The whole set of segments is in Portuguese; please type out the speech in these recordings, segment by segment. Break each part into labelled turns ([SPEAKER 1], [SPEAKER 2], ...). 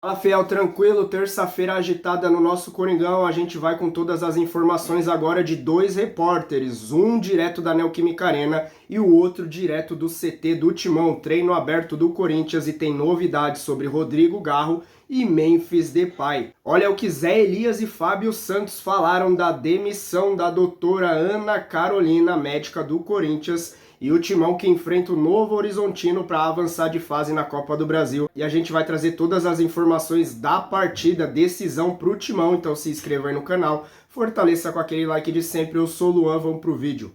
[SPEAKER 1] Fala, Fiel, tranquilo? Terça-feira agitada no nosso Coringão. A gente vai com todas as informações agora de dois repórteres, um direto da Neoquímica Arena e o outro direto do CT do Timão, treino aberto do Corinthians, e tem novidades sobre Rodrigo Garro e Memphis Depay. Olha o que Zé Elias e Fábio Santos falaram da demissão da doutora Ana Carolina, médica do Corinthians, e o Timão que enfrenta o Novo Horizontino para avançar de fase na Copa do Brasil. E a gente vai trazer todas as informações da partida, decisão para o Timão, então se inscreva aí no canal, fortaleça com aquele like de sempre. Eu sou o Luan, vamos pro vídeo.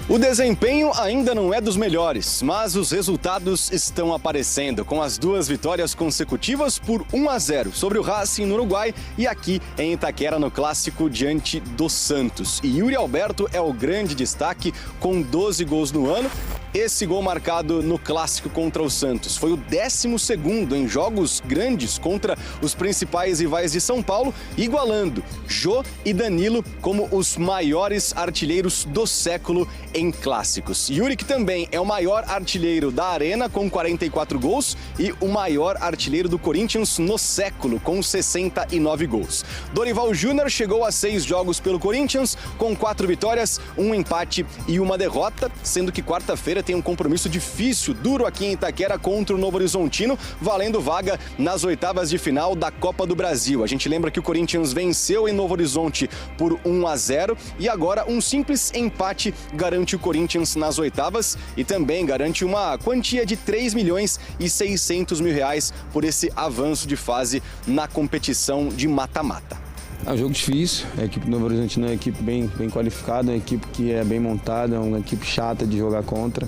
[SPEAKER 2] O desempenho ainda não é dos melhores, mas os resultados estão aparecendo, com as duas vitórias consecutivas por 1-0 sobre o Racing no Uruguai e aqui em Itaquera no Clássico diante do Santos. E Yuri Alberto é o grande destaque, com 12 gols no ano. Esse gol marcado no Clássico contra o Santos foi o 12º em jogos grandes contra os principais rivais de São Paulo, igualando Jô e Danilo como os maiores artilheiros do século em clássicos. Yuri, que também é o maior artilheiro da Arena, com 44 gols, e o maior artilheiro do Corinthians no século, com 69 gols. Dorival Júnior chegou a 6 jogos pelo Corinthians, com 4 vitórias, 1 empate e 1 derrota, sendo que quarta-feira tem um compromisso difícil, duro aqui em Itaquera contra o Novo Horizontino, valendo vaga nas oitavas de final da Copa do Brasil. A gente lembra que o Corinthians venceu em Novo Horizonte por 1-0 e agora um simples empate garante o Corinthians nas oitavas e também garante uma quantia de R$3.600.000 por esse avanço de fase na competição de mata-mata.
[SPEAKER 3] É um jogo difícil, a equipe do Novo Horizontino é uma equipe bem qualificada, uma equipe que é bem montada, uma equipe chata de jogar contra,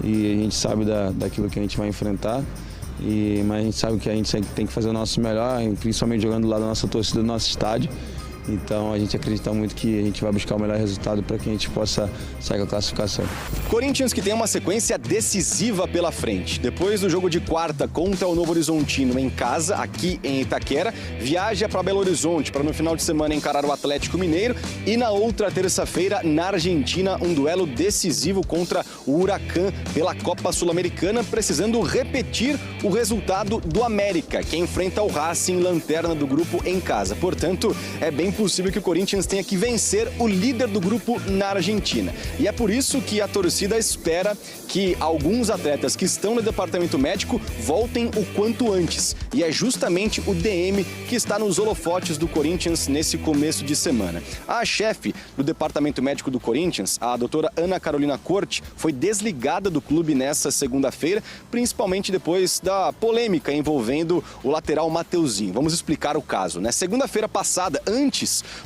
[SPEAKER 3] e a gente sabe daquilo que a gente vai enfrentar, mas a gente sabe que a gente tem que fazer o nosso melhor, principalmente jogando lá da nossa torcida do nosso estádio. Então a gente acredita muito que a gente vai buscar o melhor resultado para que a gente possa sair com a classificação.
[SPEAKER 2] Corinthians que tem uma sequência decisiva pela frente. Depois do jogo de quarta contra o Novo Horizontino em casa, aqui em Itaquera, viaja para Belo Horizonte para no final de semana encarar o Atlético Mineiro e na outra terça-feira na Argentina um duelo decisivo contra o Huracan pela Copa Sul-Americana, precisando repetir o resultado do América, que enfrenta o Racing, lanterna do grupo, em casa. Portanto, é bem possível que o Corinthians tenha que vencer o líder do grupo na Argentina. E é por isso que a torcida espera que alguns atletas que estão no departamento médico voltem o quanto antes. E é justamente o DM que está nos holofotes do Corinthians nesse começo de semana. A chefe do departamento médico do Corinthians, a doutora Ana Carolina Corte, foi desligada do clube nessa segunda-feira, principalmente depois da polêmica envolvendo o lateral Mateuzinho. Vamos explicar o caso, né? Segunda-feira passada, antes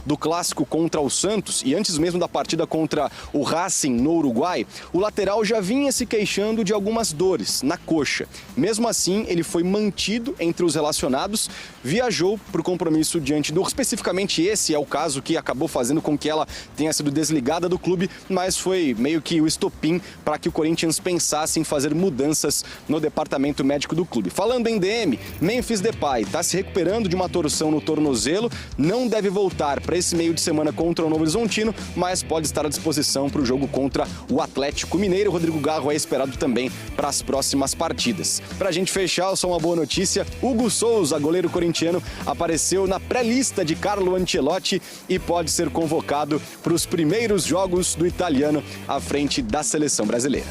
[SPEAKER 2] do clássico contra o Santos e antes mesmo da partida contra o Racing no Uruguai, o lateral já vinha se queixando de algumas dores na coxa. Mesmo assim, ele foi mantido entre os relacionados, viajou para o compromisso diante do... Especificamente esse é o caso que acabou fazendo com que ela tenha sido desligada do clube, mas foi meio que o estopim para que o Corinthians pensasse em fazer mudanças no departamento médico do clube. Falando em DM, Memphis Depay está se recuperando de uma torção no tornozelo, não deve voltar para esse meio de semana contra o Novo Horizontino, mas pode estar à disposição para o jogo contra o Atlético Mineiro. Rodrigo Garro é esperado também para as próximas partidas. Para a gente fechar, só uma boa notícia: Hugo Souza, goleiro corintiano, apareceu na pré-lista de Carlo Ancelotti e pode ser convocado para os primeiros jogos do italiano à frente da seleção brasileira.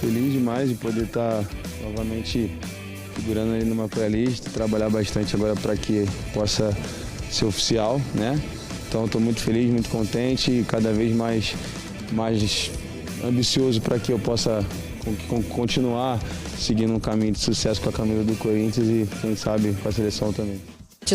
[SPEAKER 3] Feliz demais de poder estar novamente figurando ali numa pré-lista, trabalhar bastante agora para que possa ser oficial, né? Então estou muito feliz, muito contente e cada vez mais ambicioso para que eu possa continuar seguindo um caminho de sucesso com a camisa do Corinthians e quem sabe com a seleção também.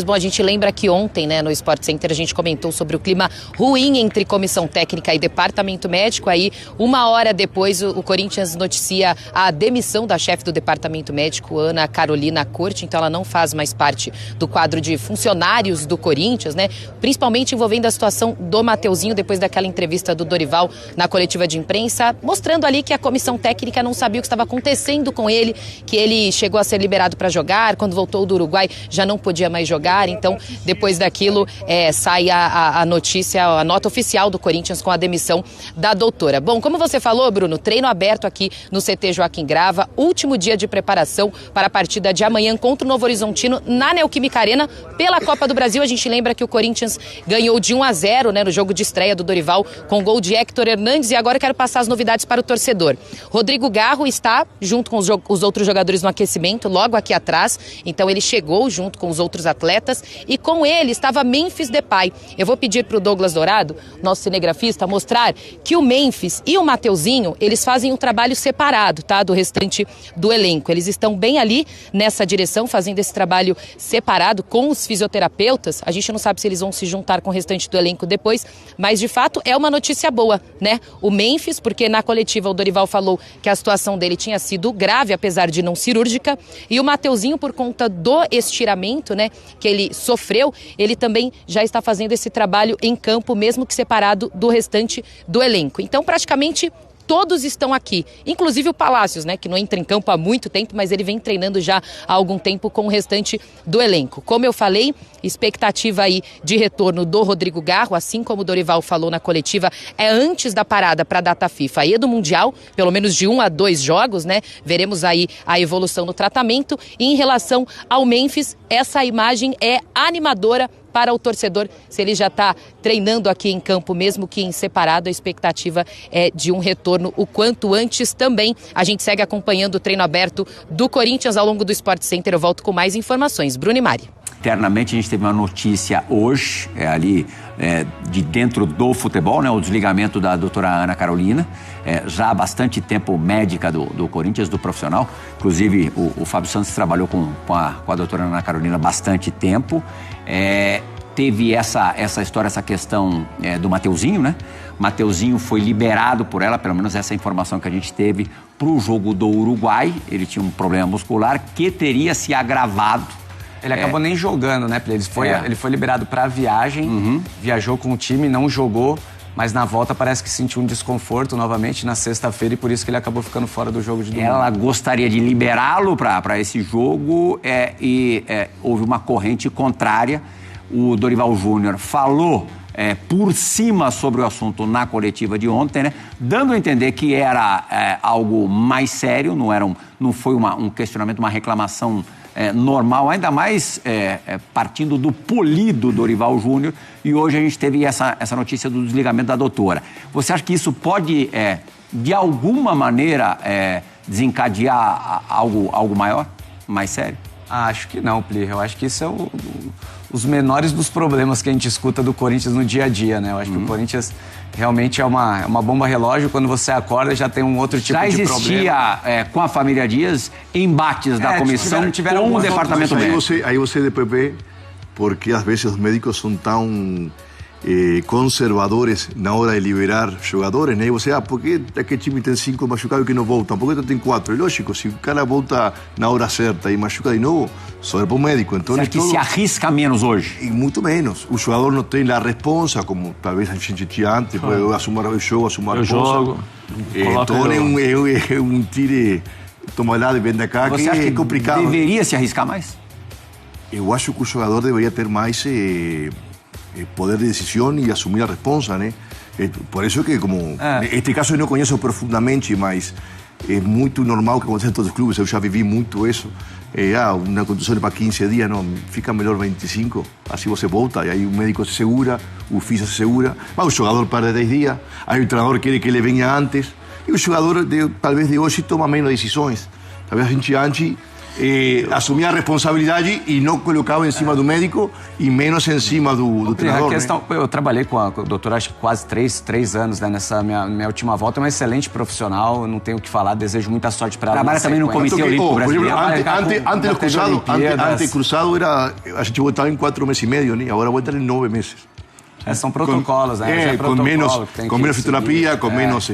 [SPEAKER 4] Bom, a gente lembra que ontem, no Sport Center, a gente comentou sobre o clima ruim entre comissão técnica e departamento médico. Aí, uma hora depois, o Corinthians noticia a demissão da chefe do departamento médico, Ana Carolina Corte. Então, ela não faz mais parte do quadro de funcionários do Corinthians, principalmente envolvendo a situação do Mateuzinho, depois daquela entrevista do Dorival na coletiva de imprensa, mostrando ali que a comissão técnica não sabia o que estava acontecendo com ele, que ele chegou a ser liberado para jogar, quando voltou do Uruguai já não podia mais jogar. chegar. Então, depois daquilo, sai a notícia, a nota oficial do Corinthians com a demissão da doutora. Bom, como você falou, Bruno, treino aberto aqui no CT Joaquim Grava, último dia de preparação para a partida de amanhã contra o Novo Horizontino na Neoquímica Arena pela Copa do Brasil. A gente lembra que o Corinthians ganhou de 1-0, né, no jogo de estreia do Dorival, com gol de Héctor Hernandes. E agora eu quero passar as novidades para o torcedor. Rodrigo Garro está junto com os outros jogadores no aquecimento, logo aqui atrás. Então ele chegou junto com os outros atletas e com ele estava Memphis Depay. Eu vou pedir para o Douglas Dourado, nosso cinegrafista, mostrar que o Memphis e o Mateuzinho, eles fazem um trabalho separado, tá, do restante do elenco. Eles estão bem ali nessa direção, fazendo esse trabalho separado com os fisioterapeutas. A gente não sabe se eles vão se juntar com o restante do elenco depois, mas de fato é uma notícia boa, né? O Memphis, porque na coletiva o Dorival falou que a situação dele tinha sido grave, apesar de não cirúrgica, e o Mateuzinho, por conta do estiramento, né, que ele sofreu, ele também já está fazendo esse trabalho em campo, mesmo que separado do restante do elenco. Então, praticamente todos estão aqui, inclusive o Palácios, né, que não entra em campo há muito tempo, mas ele vem treinando já há algum tempo com o restante do elenco. Como eu falei, expectativa aí de retorno do Rodrigo Garro, assim como o Dorival falou na coletiva, é antes da parada para a data FIFA e do Mundial, pelo menos de 1 a 2 jogos, né? Veremos aí a evolução no tratamento. E em relação ao Memphis, essa imagem é animadora para o torcedor, se ele já está treinando aqui em campo, mesmo que em separado, a expectativa é de um retorno o quanto antes também. A gente segue acompanhando o treino aberto do Corinthians ao longo do Sport Center. Eu volto com mais informações. Bruno e Mari.
[SPEAKER 5] Internamente, a gente teve uma notícia hoje, de dentro do futebol, né, o desligamento da doutora Ana Carolina, já há bastante tempo médica do Corinthians, do profissional. Inclusive, o Fábio Santos trabalhou com a doutora Ana Carolina há bastante tempo. Teve essa história, essa questão do Mateuzinho, né? Mateuzinho foi liberado por ela, pelo menos essa informação que a gente teve, para o jogo do Uruguai. Ele tinha um problema muscular que teria se agravado.
[SPEAKER 6] Ele acabou nem jogando, né? Ele foi liberado para a viagem, viajou com o time, não jogou, mas na volta parece que sentiu um desconforto novamente na sexta-feira e por isso que ele acabou ficando fora do jogo de domingo.
[SPEAKER 5] Ela gostaria de liberá-lo para esse jogo e houve uma corrente contrária. O Dorival Júnior falou por cima sobre o assunto na coletiva de ontem, né? Dando a entender que era algo mais sério, não foi um questionamento, uma reclamação normal, ainda mais partindo do polido Dorival Júnior, e hoje a gente teve essa notícia do desligamento da doutora. Você acha que isso pode, de alguma maneira, desencadear algo maior, mais sério?
[SPEAKER 6] Acho que não, Pli. Eu acho que isso é os menores dos problemas que a gente escuta do Corinthians no dia a dia, né? Eu acho que o Corinthians realmente é uma bomba relógio. Quando você acorda, já tem um outro tipo de problema.
[SPEAKER 5] Já existia, com a família Dias, embates da comissão com o departamento médico.
[SPEAKER 7] Aí você depois vê porque às vezes os médicos são tão conservadores na hora de liberar jogadores, né? E você, por que aquele time tem 5 machucados que não voltam? Por que tem 4? É lógico, se o cara volta na hora certa e machuca de novo, só é para o médico. Então,
[SPEAKER 5] você acha que se arrisca menos hoje?
[SPEAKER 7] E muito menos. O jogador não tem a responsa, como talvez a gente tinha antes, eu assumo o jogo, assumo a responsa. Então é um tiro, toma lá e vem da cá,
[SPEAKER 5] que é complicado. Deveria se arriscar mais?
[SPEAKER 7] Eu acho que o jogador deveria ter mais poder de decisión y asumir la responsa, ¿no? Por eso que, como este caso eu não conheço profundamente, mas é muito normal que aconteça em todos os clubes. Eu já vivi muito isso. Uma contusão para 15 dias, não, fica melhor 25, assim você volta, e aí o médico se segura, o fisio se segura, mas o jogador perde 10 dias, aí o treinador quer que ele venha antes, e o jogador, talvez de hoje, toma menos decisões. Talvez a gente antes assumia a responsabilidade e não colocava em cima do médico e menos em cima do treinador.
[SPEAKER 6] A questão, né? Eu trabalhei com a doutora acho que quase 3 anos, né, nessa minha última volta, é uma excelente profissional, não tenho o que falar, desejo muita sorte para ela.
[SPEAKER 5] Trabalha também no Comitê Olímpico Brasileiro.
[SPEAKER 7] Antes cruzado a gente voltava em 4 meses e meio, né? Agora volta em 9 meses.
[SPEAKER 6] São protocolos, né?
[SPEAKER 7] Com menos fisioterapia, com menos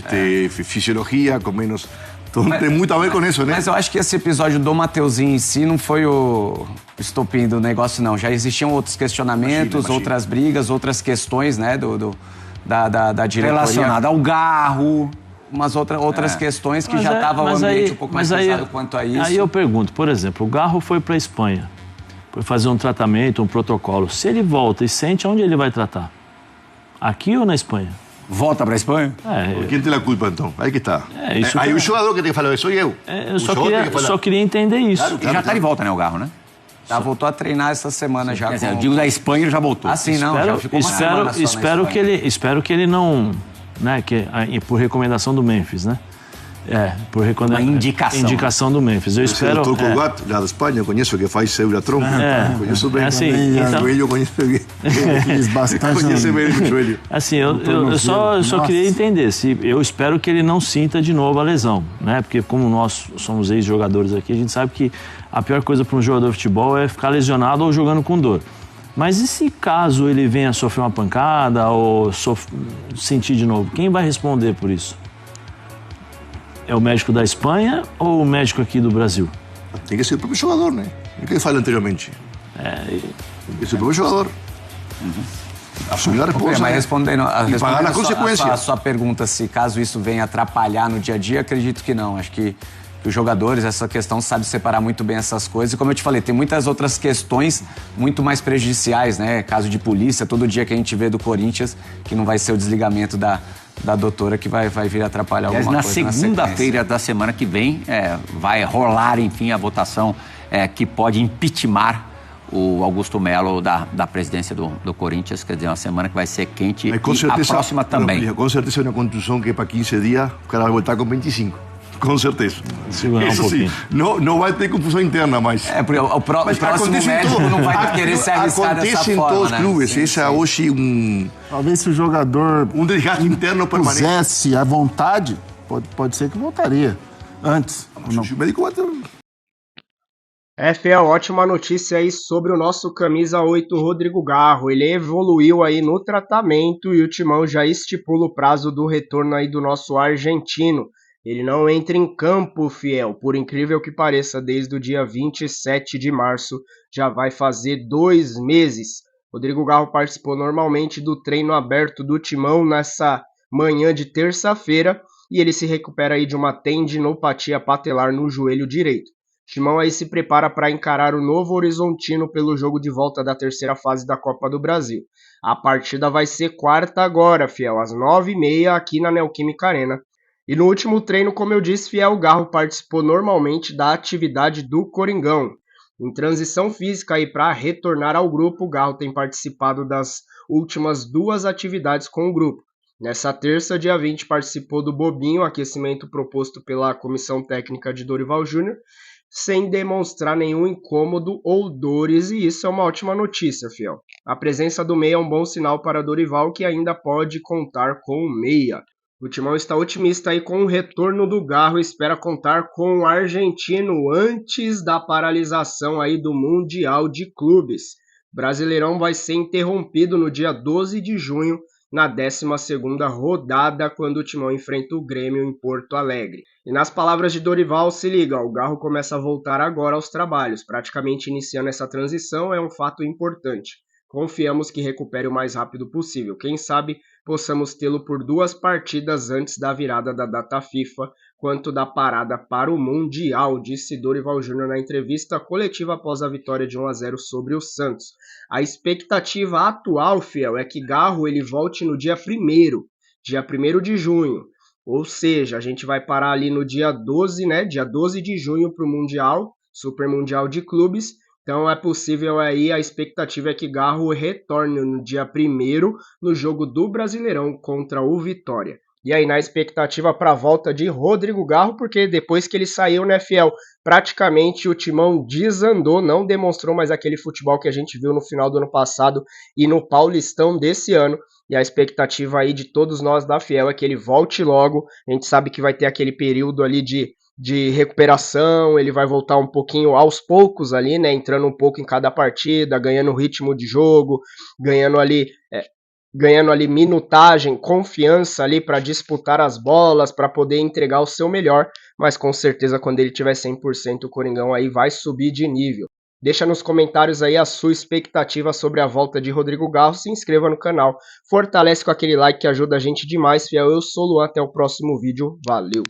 [SPEAKER 7] fisiologia, com menos... Então tem muito a ver com isso, né?
[SPEAKER 6] Mas eu acho que esse episódio do Mateuzinho em si não foi o estopim do negócio, não. Já existiam outros questionamentos, outras brigas, outras questões, né, da diretoria.
[SPEAKER 5] Relacionada ao Garro.
[SPEAKER 6] Umas outras questões que já estavam o ambiente um pouco mais pesado quanto a isso.
[SPEAKER 8] Aí eu pergunto, por exemplo, o Garro foi para a Espanha. fazer um tratamento, um protocolo. Se ele volta e sente, onde ele vai tratar? Aqui ou na Espanha?
[SPEAKER 5] Volta para a Espanha?
[SPEAKER 7] Quem tem a culpa, então? Aí que está. Aí o jogador que tem que falar, sou eu.
[SPEAKER 8] Eu só queria entender isso.
[SPEAKER 5] Claro, já está de volta, né, o Garro, né?
[SPEAKER 6] Já voltou a treinar essa semana já.
[SPEAKER 5] Quer dizer, eu digo da Espanha, ele já voltou.
[SPEAKER 6] Assim, não, já ficou uma semana só
[SPEAKER 8] espero que ele não, né, por recomendação do Memphis, né? Por indicação do Memphis. Eu espero.
[SPEAKER 7] O Dr. Watt, lá da Espanha, eu conheço que faz Euratron. Conheço bem.
[SPEAKER 8] Assim,
[SPEAKER 7] O joelho conheço bem.
[SPEAKER 9] Fiz bastante.
[SPEAKER 7] Conheço bem o joelho.
[SPEAKER 8] Assim, eu só queria entender. Eu espero que ele não sinta de novo a lesão, né? Porque como nós somos ex-jogadores aqui, a gente sabe que a pior coisa para um jogador de futebol é ficar lesionado ou jogando com dor. Mas e se caso ele venha sofrer uma pancada ou sentir de novo? Quem vai responder por isso? É o médico da Espanha ou o médico aqui do Brasil?
[SPEAKER 7] Tem que ser o próprio jogador, né? O que eu falei anteriormente. Tem que ser o próprio jogador. Assumir a resposta.
[SPEAKER 6] Mas respondendo
[SPEAKER 7] pagar a consequência.
[SPEAKER 6] A sua pergunta, se caso isso venha atrapalhar no dia a dia, acredito que não. Acho que os jogadores, essa questão, sabe separar muito bem essas coisas. E como eu te falei, tem muitas outras questões muito mais prejudiciais, né? Caso de polícia, todo dia que a gente vê do Corinthians, que não vai ser o desligamento da doutora que vai vir atrapalhar alguma coisa.
[SPEAKER 5] Na segunda-feira da semana que vem vai rolar, enfim, a votação que pode impeachment o Augusto Melo da presidência do Corinthians. Quer dizer, uma semana que vai ser quente, e a próxima também.
[SPEAKER 7] Com certeza é uma contusão que para 15 dias o cara vai voltar com 25. Com certeza. Isso sim, não vai ter confusão interna, mas...
[SPEAKER 6] Porque o próximo médico não vai querer se arriscar dessa forma,
[SPEAKER 7] acontece em todos os clubes.
[SPEAKER 6] Sim,
[SPEAKER 7] esse é hoje
[SPEAKER 9] Talvez se o jogador
[SPEAKER 7] desgaste interno permanente.
[SPEAKER 9] Pusesse à vontade, pode ser que voltaria antes.
[SPEAKER 7] O médico vai ter...
[SPEAKER 1] Fiel, ótima notícia aí sobre o nosso camisa 8, Rodrigo Garro. Ele evoluiu aí no tratamento e o Timão já estipula o prazo do retorno aí do nosso argentino. Ele não entra em campo, Fiel, por incrível que pareça, desde o dia 27 de março, já vai fazer 2 meses. Rodrigo Garro participou normalmente do treino aberto do Timão nessa manhã de terça-feira e ele se recupera aí de uma tendinopatia patelar no joelho direito. Timão aí se prepara para encarar o Novo Horizontino pelo jogo de volta da terceira fase da Copa do Brasil. A partida vai ser quarta agora, Fiel, às 9h30 aqui na Neoquímica Arena. E no último treino, como eu disse, Fiel, Garro participou normalmente da atividade do Coringão. Em transição física aí para retornar ao grupo, o Garro tem participado das últimas 2 atividades com o grupo. Nessa terça, dia 20, participou do Bobinho, aquecimento proposto pela comissão técnica de Dorival Júnior, sem demonstrar nenhum incômodo ou dores, e isso é uma ótima notícia, Fiel. A presença do meia é um bom sinal para Dorival, que ainda pode contar com o meia. O Timão está otimista aí com o retorno do Garro e espera contar com o argentino antes da paralisação aí do Mundial de Clubes. Brasileirão vai ser interrompido no dia 12 de junho, na 12ª rodada, quando o Timão enfrenta o Grêmio em Porto Alegre. E nas palavras de Dorival, se liga, o Garro começa a voltar agora aos trabalhos, praticamente iniciando essa transição, é um fato importante. Confiamos que recupere o mais rápido possível. Quem sabe possamos tê-lo por 2 partidas antes da virada da data FIFA, quanto da parada para o Mundial, disse Dorival Júnior na entrevista coletiva após a vitória de 1-0 sobre o Santos. A expectativa atual, Fiel, é que Garro ele volte no dia 1º de junho. Ou seja, a gente vai parar ali no dia 12, né? Dia 12 de junho para o Mundial, Super Mundial de Clubes. Então é possível aí, a expectativa é que Garro retorne no dia 1º no jogo do Brasileirão contra o Vitória. E aí na expectativa para a volta de Rodrigo Garro, porque depois que ele saiu, né, Fiel, praticamente o Timão desandou, não demonstrou mais aquele futebol que a gente viu no final do ano passado e no Paulistão desse ano. E a expectativa aí de todos nós da Fiel é que ele volte logo. A gente sabe que vai ter aquele período ali de recuperação, ele vai voltar um pouquinho aos poucos ali, né, entrando um pouco em cada partida, ganhando ritmo de jogo, ganhando ali minutagem, confiança ali para disputar as bolas, para poder entregar o seu melhor, mas com certeza quando ele tiver 100% o Coringão aí vai subir de nível. Deixa nos comentários aí a sua expectativa sobre a volta de Rodrigo Garro, se inscreva no canal, fortalece com aquele like que ajuda a gente demais, Fiel. Eu sou o Luan, até o próximo vídeo, valeu!